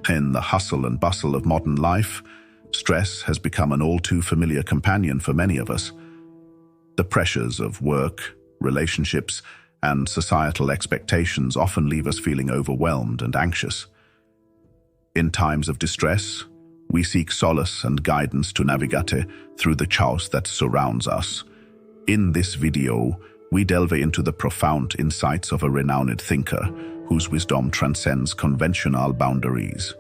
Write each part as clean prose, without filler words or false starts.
In the hustle and bustle of modern life, stress has become an all-too familiar companion for many of us. The pressures of work, relationships, and societal expectations often leave us feeling overwhelmed and anxious. In times of distress, we seek solace and guidance to navigate through the chaos that surrounds us. In this video, we delve into the profound insights of a renowned thinker whose wisdom transcends conventional boundaries.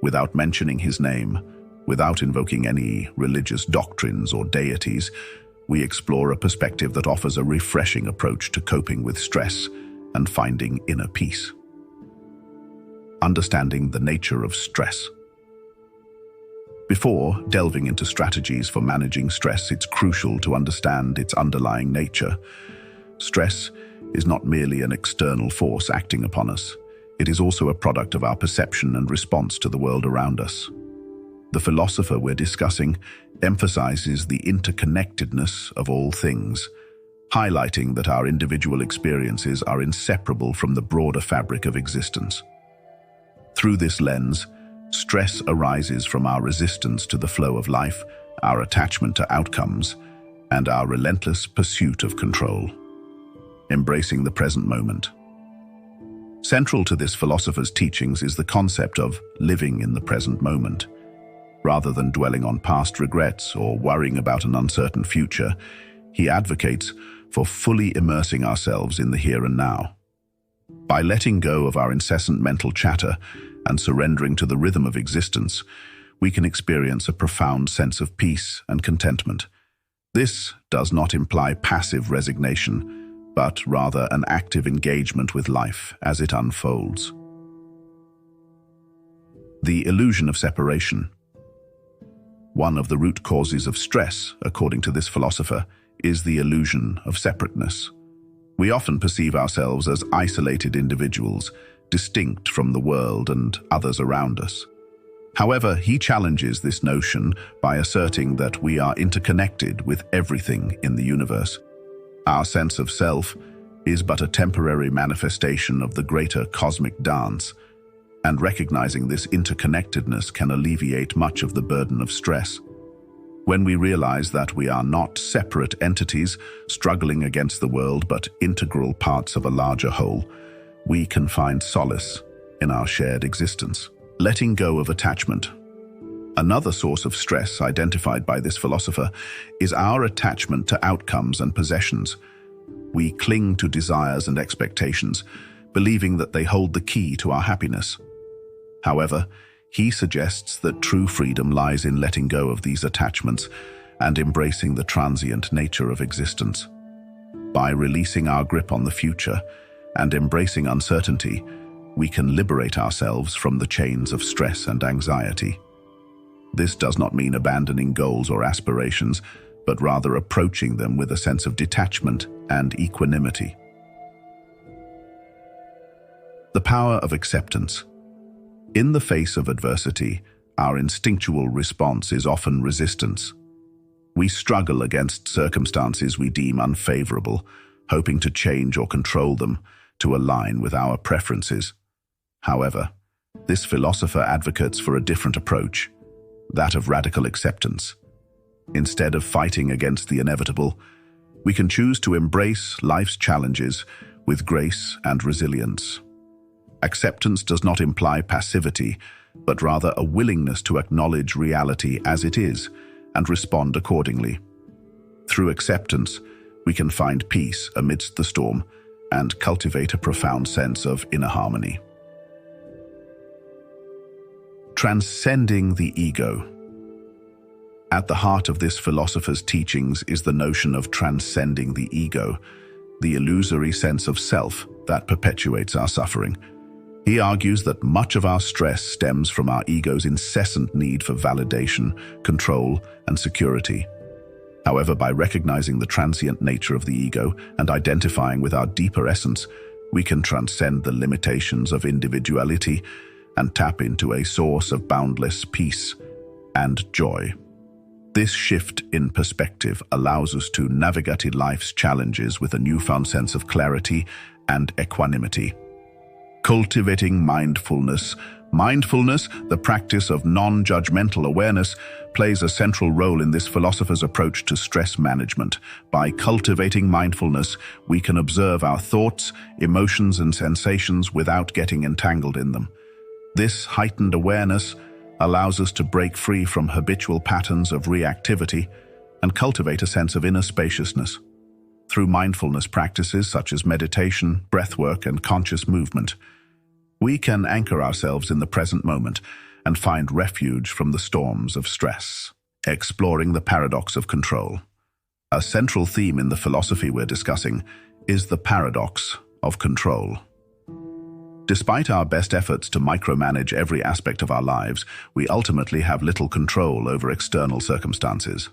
Without mentioning his name, without invoking any religious doctrines or deities, we explore a perspective that offers a refreshing approach to coping with stress and finding inner peace. Understanding the nature of stress. Before delving into strategies for managing stress, it's crucial to understand its underlying nature. Stress is not merely an external force acting upon us. It is also a product of our perception and response to the world around us. The philosopher we're discussing emphasizes the interconnectedness of all things, highlighting that our individual experiences are inseparable from the broader fabric of existence. Through this lens, stress arises from our resistance to the flow of life, our attachment to outcomes, and our relentless pursuit of control. Embracing the present moment. Central to this philosopher's teachings is the concept of living in the present moment. Rather than dwelling on past regrets or worrying about an uncertain future, he advocates for fully immersing ourselves in the here and now. By letting go of our incessant mental chatter and surrendering to the rhythm of existence, we can experience a profound sense of peace and contentment. This does not imply passive resignation, but rather an active engagement with life as it unfolds. The illusion of separation. One of the root causes of stress, according to this philosopher, is the illusion of separateness. We often perceive ourselves as isolated individuals, distinct from the world and others around us. However, he challenges this notion by asserting that we are interconnected with everything in the universe. Our sense of self is but a temporary manifestation of the greater cosmic dance, and recognizing this interconnectedness can alleviate much of the burden of stress. When we realize that we are not separate entities struggling against the world but integral parts of a larger whole, we can find solace in our shared existence. Letting go of attachment. Another source of stress identified by this philosopher is our attachment to outcomes and possessions. We cling to desires and expectations, believing that they hold the key to our happiness. However, he suggests that true freedom lies in letting go of these attachments and embracing the transient nature of existence. By releasing our grip on the future and embracing uncertainty, we can liberate ourselves from the chains of stress and anxiety. This does not mean abandoning goals or aspirations, but rather approaching them with a sense of detachment and equanimity. The power of acceptance. In the face of adversity, our instinctual response is often resistance. We struggle against circumstances we deem unfavorable, hoping to change or control them to align with our preferences. However, this philosopher advocates for a different approach, that of radical acceptance. Instead of fighting against the inevitable, we can choose to embrace life's challenges with grace and resilience. Acceptance does not imply passivity, but rather a willingness to acknowledge reality as it is and respond accordingly. Through acceptance, we can find peace amidst the storm and cultivate a profound sense of inner harmony. Transcending the ego. At the heart of this philosopher's teachings is the notion of transcending the ego, the illusory sense of self that perpetuates our suffering. He argues that much of our stress stems from our ego's incessant need for validation, control, and security. However, by recognizing the transient nature of the ego and identifying with our deeper essence, we can transcend the limitations of individuality and tap into a source of boundless peace and joy. This shift in perspective allows us to navigate life's challenges with a newfound sense of clarity and equanimity. Cultivating mindfulness Mindfulness, the practice of non-judgmental awareness, plays a central role in this philosopher's approach to stress management. By cultivating mindfulness, we can observe our thoughts, emotions, and sensations without getting entangled in them. This heightened awareness allows us to break free from habitual patterns of reactivity and cultivate a sense of inner spaciousness. Through mindfulness practices such as meditation, breathwork, and conscious movement, we can anchor ourselves in the present moment and find refuge from the storms of stress. Exploring the paradox of control. A central theme in the philosophy we're discussing is the paradox of control. Despite our best efforts to micromanage every aspect of our lives, we ultimately have little control over external circumstances.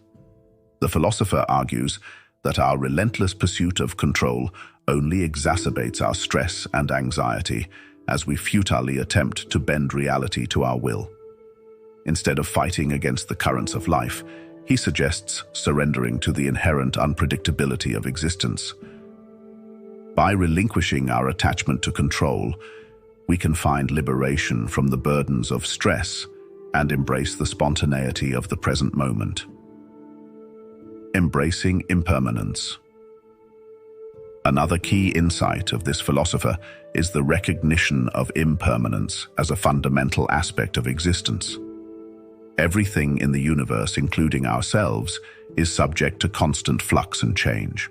The philosopher argues that our relentless pursuit of control only exacerbates our stress and anxiety as we futilely attempt to bend reality to our will. Instead of fighting against the currents of life, he suggests surrendering to the inherent unpredictability of existence. By relinquishing our attachment to control, we can find liberation from the burdens of stress and embrace the spontaneity of the present moment. Embracing impermanence. Another key insight of this philosopher is the recognition of impermanence as a fundamental aspect of existence. Everything in the universe, including ourselves, is subject to constant flux and change.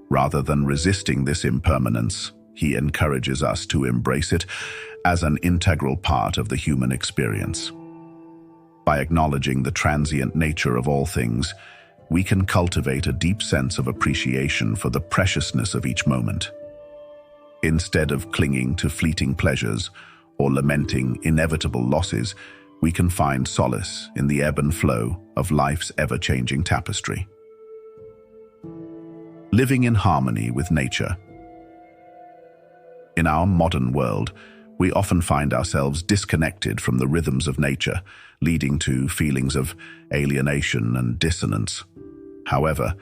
Rather than resisting this impermanence, he encourages us to embrace it as an integral part of the human experience. By acknowledging the transient nature of all things, we can cultivate a deep sense of appreciation for the preciousness of each moment. Instead of clinging to fleeting pleasures or lamenting inevitable losses, we can find solace in the ebb and flow of life's ever-changing tapestry. Living in harmony with nature. In our modern world, we often find ourselves disconnected from the rhythms of nature, leading to feelings of alienation and dissonance. However,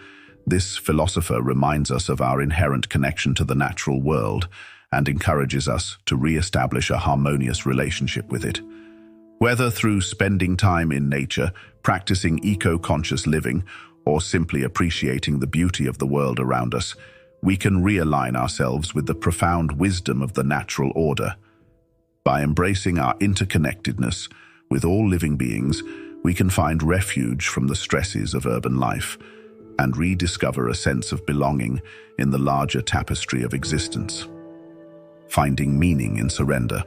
this philosopher reminds us of our inherent connection to the natural world and encourages us to re-establish a harmonious relationship with it. Whether through spending time in nature, practicing eco-conscious living, or simply appreciating the beauty of the world around us, we can realign ourselves with the profound wisdom of the natural order. By embracing our interconnectedness with all living beings, we can find refuge from the stresses of urban life and rediscover a sense of belonging in the larger tapestry of existence. Finding meaning in surrender.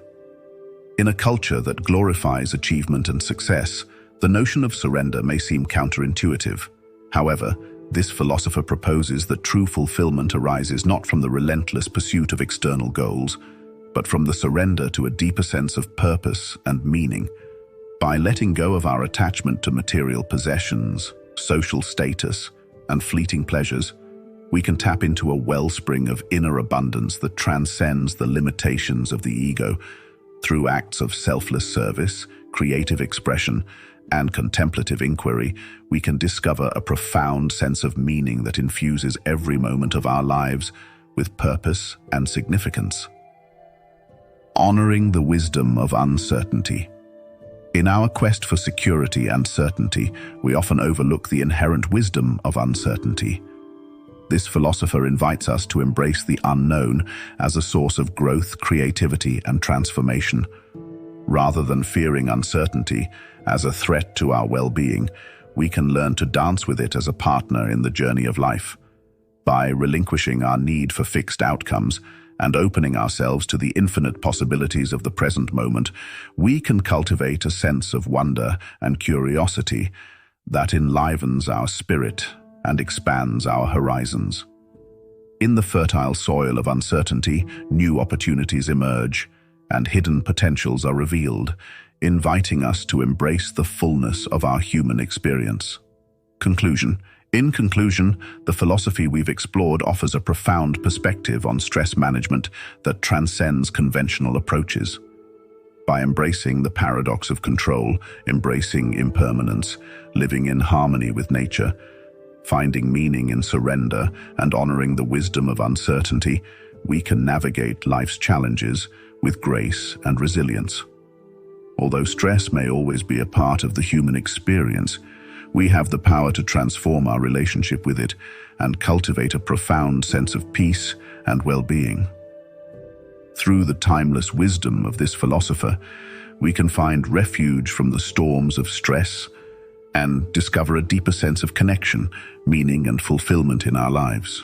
In a culture that glorifies achievement and success, the notion of surrender may seem counterintuitive. However, this philosopher proposes that true fulfillment arises not from the relentless pursuit of external goals, but from the surrender to a deeper sense of purpose and meaning. By letting go of our attachment to material possessions, social status, and fleeting pleasures, we can tap into a wellspring of inner abundance that transcends the limitations of the ego. Through acts of selfless service, creative expression, and contemplative inquiry, we can discover a profound sense of meaning that infuses every moment of our lives with purpose and significance. Honoring the wisdom of uncertainty. In our quest for security and certainty, we often overlook the inherent wisdom of uncertainty. This philosopher invites us to embrace the unknown as a source of growth, creativity, and transformation. Rather than fearing uncertainty as a threat to our well-being, we can learn to dance with it as a partner in the journey of life. By relinquishing our need for fixed outcomes and opening ourselves to the infinite possibilities of the present moment, we can cultivate a sense of wonder and curiosity that enlivens our spirit and expands our horizons. In the fertile soil of uncertainty, new opportunities emerge and hidden potentials are revealed, inviting us to embrace the fullness of our human experience. Conclusion. In conclusion, the philosophy we've explored offers a profound perspective on stress management that transcends conventional approaches. By embracing the paradox of control, embracing impermanence, living in harmony with nature, finding meaning in surrender, and honoring the wisdom of uncertainty, we can navigate life's challenges with grace and resilience. Although stress may always be a part of the human experience, we have the power to transform our relationship with it and cultivate a profound sense of peace and well-being. Through the timeless wisdom of this philosopher, we can find refuge from the storms of stress and discover a deeper sense of connection, meaning, and fulfillment in our lives.